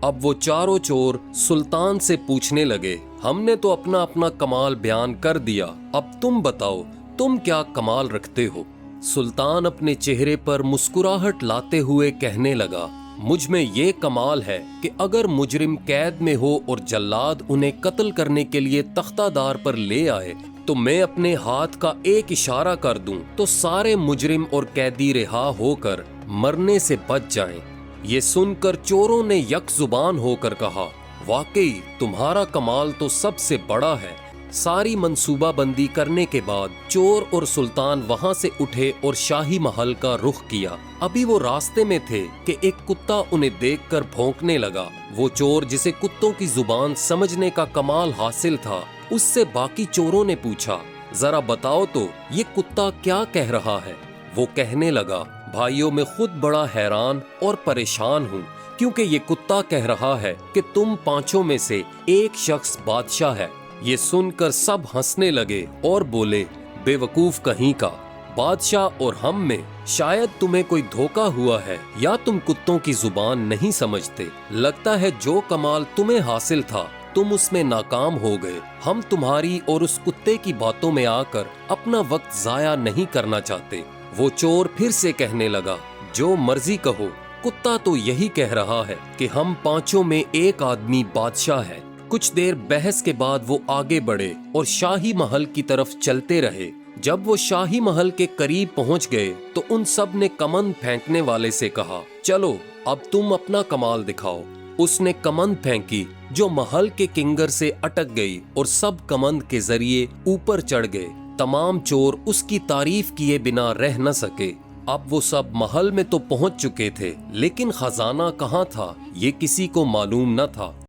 اب وہ چاروں چور سلطان سے پوچھنے لگے، ہم نے تو اپنا اپنا کمال بیان کر دیا، اب تم بتاؤ تم کیا کمال رکھتے ہو؟ سلطان اپنے چہرے پر مسکراہٹ لاتے ہوئے کہنے لگا، مجھ میں یہ کمال ہے کہ اگر مجرم قید میں ہو اور جلاد انہیں قتل کرنے کے لیے تختہ دار پر لے آئے تو میں اپنے ہاتھ کا ایک اشارہ کر دوں تو سارے مجرم اور قیدی رہا ہو کر مرنے سے بچ جائیں۔ یہ سن کر چوروں نے یک زبان ہو کر کہا، واقعی تمہارا کمال تو سب سے بڑا ہے۔ ساری منصوبہ بندی کرنے کے بعد چور اور سلطان وہاں سے اٹھے اور شاہی محل کا رخ کیا۔ ابھی وہ راستے میں تھے کہ ایک کتا انہیں دیکھ کر بھونکنے لگا۔ وہ چور جسے کتوں کی زبان سمجھنے کا کمال حاصل تھا، اس سے باقی چوروں نے پوچھا، ذرا بتاؤ تو یہ کتا کیا کہہ رہا ہے؟ وہ کہنے لگا، بھائیوں میں خود بڑا حیران اور پریشان ہوں، کیونکہ یہ کتا کہہ رہا ہے کہ تم پانچوں میں سے ایک شخص بادشاہ ہے۔ یہ سن کر سب ہنسنے لگے اور بولے، بے وقوف کہیں کا، بادشاہ اور ہم میں شاید تمہیں کوئی دھوکہ ہوا ہے یا تم کتوں کی زبان نہیں سمجھتے۔ لگتا ہے جو کمال تمہیں حاصل تھا تم اس میں ناکام ہو گئے۔ ہم تمہاری اور اس کتے کی باتوں میں آ کر اپنا وقت ضائع نہیں کرنا چاہتے۔ وہ چور پھر سے کہنے لگا، جو مرضی کہو، کتا تو یہی کہہ رہا ہے کہ ہم پانچوں میں ایک آدمی بادشاہ ہے۔ کچھ دیر بحث کے بعد وہ آگے بڑھے اور شاہی محل کی طرف چلتے رہے۔ جب وہ شاہی محل کے قریب پہنچ گئے تو ان سب نے کمند پھینکنے والے سے کہا، چلو اب تم اپنا کمال دکھاؤ۔ اس نے کمند پھینکی جو محل کے کنگر سے اٹک گئی اور سب کمند کے ذریعے اوپر چڑھ گئے۔ تمام چور اس کی تعریف کیے بنا رہ نہ سکے۔ اب وہ سب محل میں تو پہنچ چکے تھے، لیکن خزانہ کہاں تھا یہ کسی کو معلوم نہ تھا۔